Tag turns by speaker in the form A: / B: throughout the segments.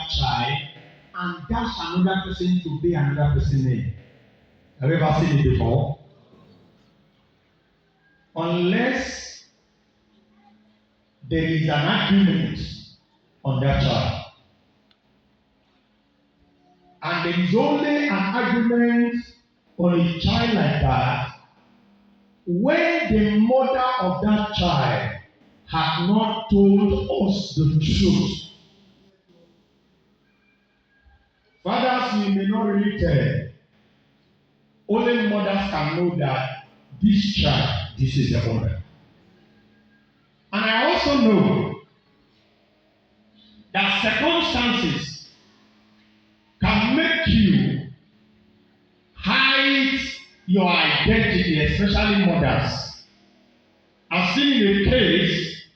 A: child and dash another person to be another person's name. Have you ever seen it before? Unless there is an agreement on that child. And there is only an agreement on a child like that when the mother of that child had not told us the truth. Fathers, we may not really tell. Only mothers can know that this child, this is the owner. And I also know that circumstances can make you hide your identity, especially mothers. I've seen in a case,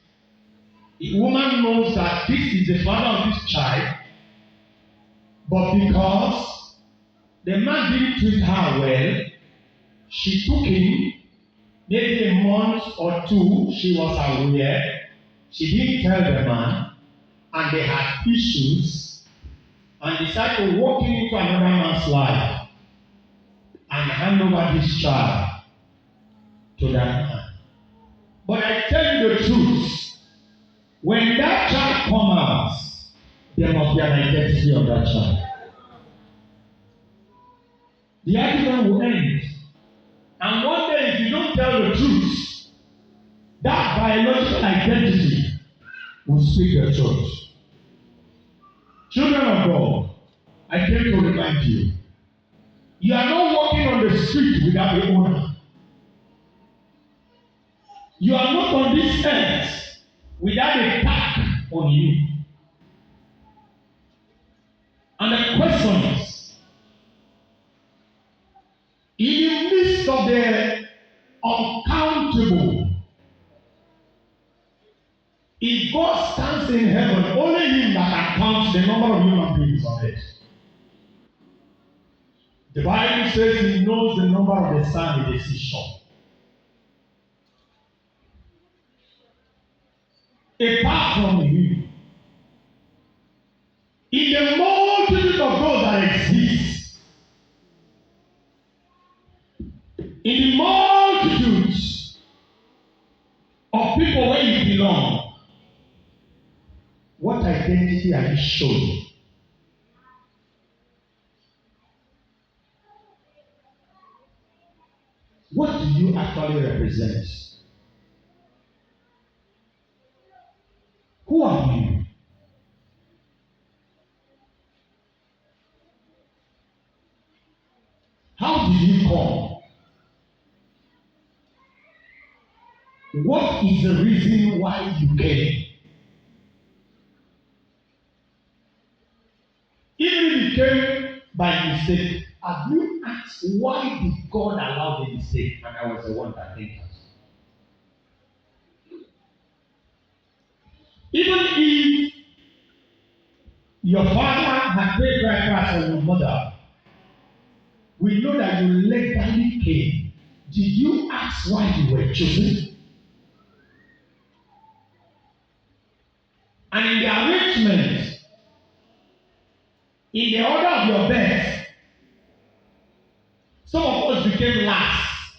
A: a woman knows that this is the father of this child, but because the man didn't treat her well, she took him. Maybe a month or two, she was aware. She didn't tell the man, and they had issues, and decided to walk into another man's life and hand over this child to that man. But I tell you the truth, when that child comes out, there must be an identity of that child. The argument will end. And one day, if you don't tell the truth, that biological identity will speak the truth. Children of God, I came to remind you, you are not walking on the street without the owner. You are not on this earth without a tag on you. And the question is, in the midst of the uncountable, if God stands in heaven, only Him that can count the number of human beings on earth. The Bible says He knows the number of the sand in the seashore. Apart from Him, in the multitude of those that exist, in the multitudes of people where you belong, what identity are you showing? What do you actually represent? Who are you? How did you come? What is the reason why you came? Even if you came by mistake, have you asked why did God allow the mistake? And I was the one that did that. Even if your father had paid right price on your mother, we know that you legally came. Did you ask why you were chosen? And in the arrangement, in the order of your birth, some of us became last.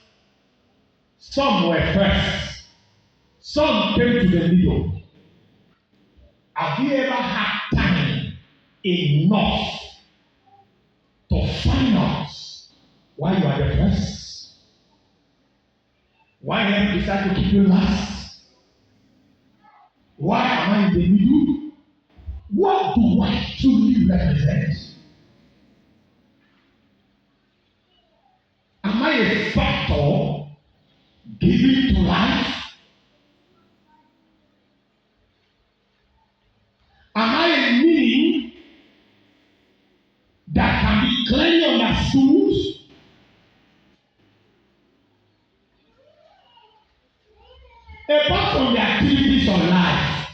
A: Some were first. Some came to the middle. Have you ever had time enough to find out why you are the first? Why have you decided to keep you last? Why am I in the middle? What do I truly represent? Am I a factor given to life? Am I a meaning that can be clearly understood? Apart from the activities of life,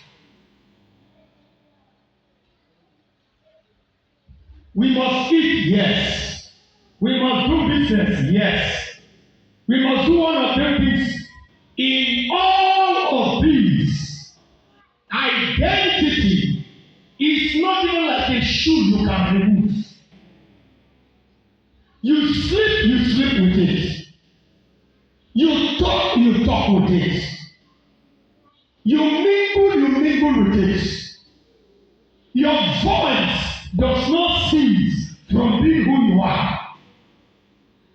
A: we must eat, yes. We must do business, yes. We must do one or two things. In all of these, identity is not even like like a shoe you can remove. You sleep with it. You talk with it. You mingle with it. Your voice does not cease from being who you are.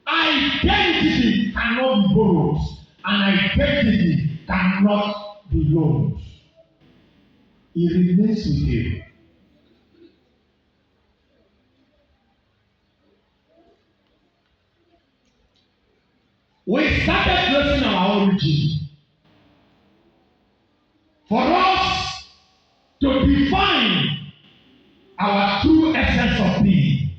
A: Identity cannot be borrowed, and identity cannot be loaned. It remains with you. We started tracing our origin. For us to define our true essence of being.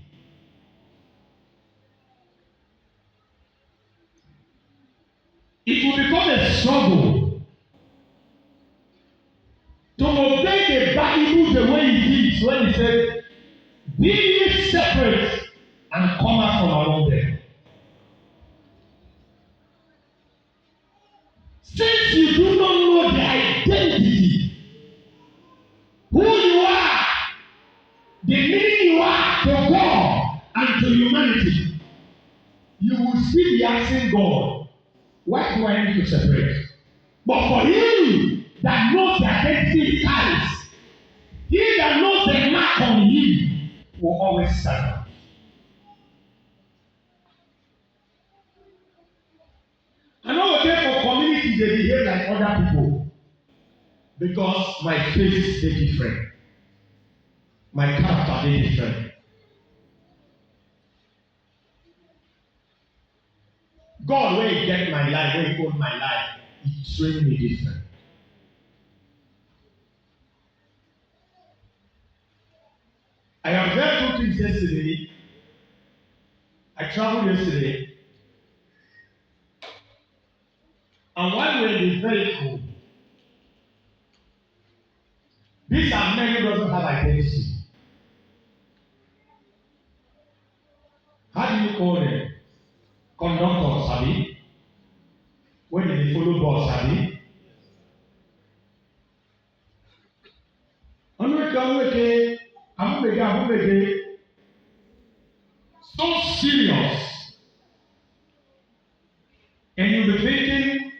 A: It will become a struggle to obey the Bible the way it is when it says, be ye separate and come out from among them. Since you do not know the identity, who you are, the meaning you are to God and to humanity, you will still be asking God, why do I need to separate? But for him that knows the identity he carries, he that knows the mark on him will always stand. I know okay for communities they behave like other people because my face is different. My character is different. God, where he get my life, where he own my life, he trained me different. I have heard two things yesterday. I traveled yesterday. And one way is very cool. These are men who doesn't have identity. How do you call them? Conductors, Abi. When they follow bus, Abi. So serious. And you'll be thinking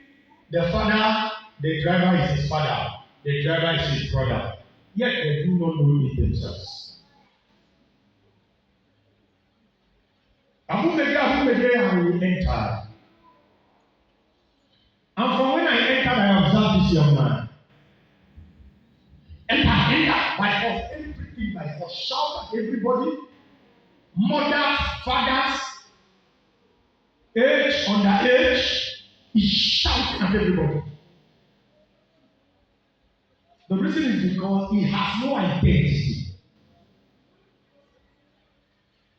A: the father, the driver is his father, the driver is his brother. Yet they do not know it themselves. I will enter. And from when I entered, I observed this young man. Enter, by force, everything by force, shout at everybody, mothers, fathers, age, underage, he's shouting at everybody. The reason is because he has no identity.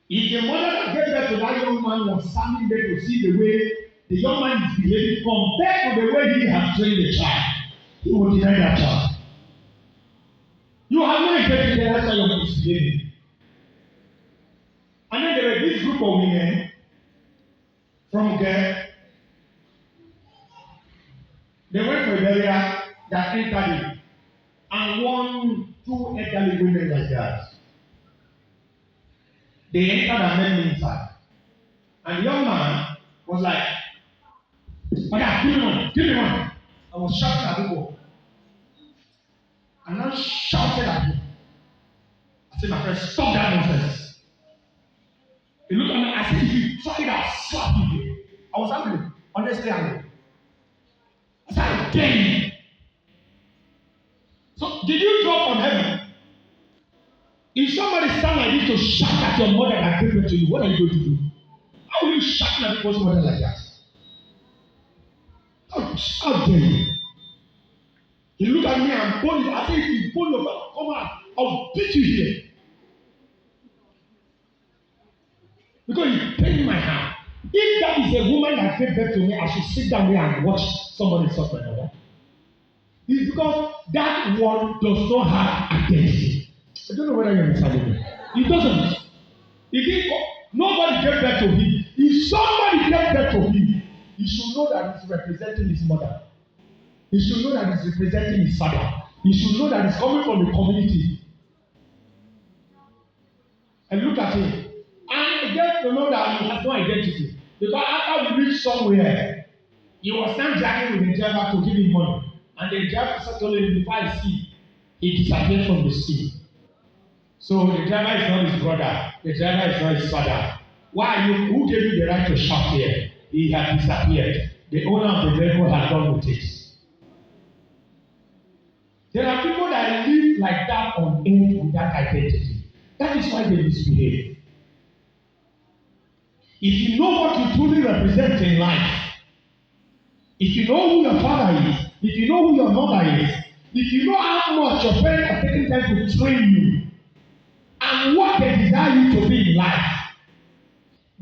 A: If the mother that gave birth to that young man was standing there to see the way the young man is behaving compared to the way he has trained the child, he will deny that child. You have no identity, that's why you're misbehaving. And then there were this group of women from there. They went for a burial that entered it. And two elderly women like that. They entered and met me inside. And the young man was like, "Father, give me one. I was shouting at people. And I shouted at him. I said, my friend, stop that nonsense. He looked at me, I said, if you try it, I'll slap you. I was angry, honestly angry. I said, I dare you. So, did you drop from heaven? If somebody stand like this to shout at your mother that gave birth to you, what are you going to do? How will you shout at people's mother like that? How dare you? He looked at me and pulled it. I said, if you pull your back, come out, I'll beat you here. Because you pain my hand. If that is a woman that gave birth to me, I should sit down there and watch somebody insult my mother. It's because that one does not have identity. I don't know whether you understand me. It doesn't. It didn't. Nobody gave birth to him. If somebody gave birth to him, he should know that he's representing his mother. He should know that he's representing his father. He should know that he's coming from the community. And look at him. And get to know that he has no identity. Because after we reach somewhere, he was now dragging with the driver to give him money. And the driver told him, before I see, he disappeared from the sea. So the driver is not his brother. The driver is not his father. Why are you? Who gave you the right to shout here? He had disappeared. The owner of the vehicle had done with it. There are people that live like that on earth without identity. That is why they misbehave. If you know what you truly represent in life, if you know who your father is, if you know who your mother is, if you know how much your parents are taking time to train you, and what they desire you to be in life,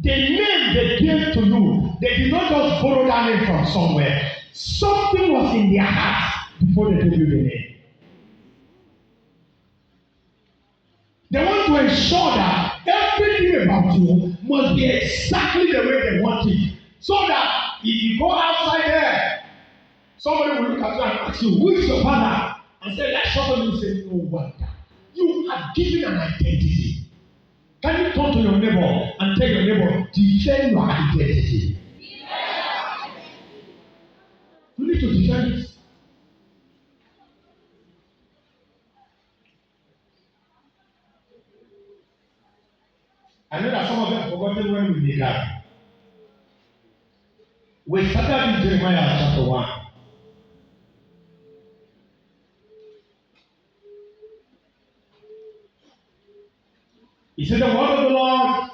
A: the name they gave to you, they did not just borrow that name from somewhere. Something was in their heart before they gave you the name. They want to ensure that everything about you must be exactly the way they want it. So that if you go outside there, somebody will look at you and ask you, who is your father? And say, let somebody say, no wonder. You are given an identity. Can you turn to your neighbor and tell your neighbor, defend your identity? You need to defend it. I know that some of them have forgotten when we began. We started in Jeremiah chapter 1. He said, the word of the Lord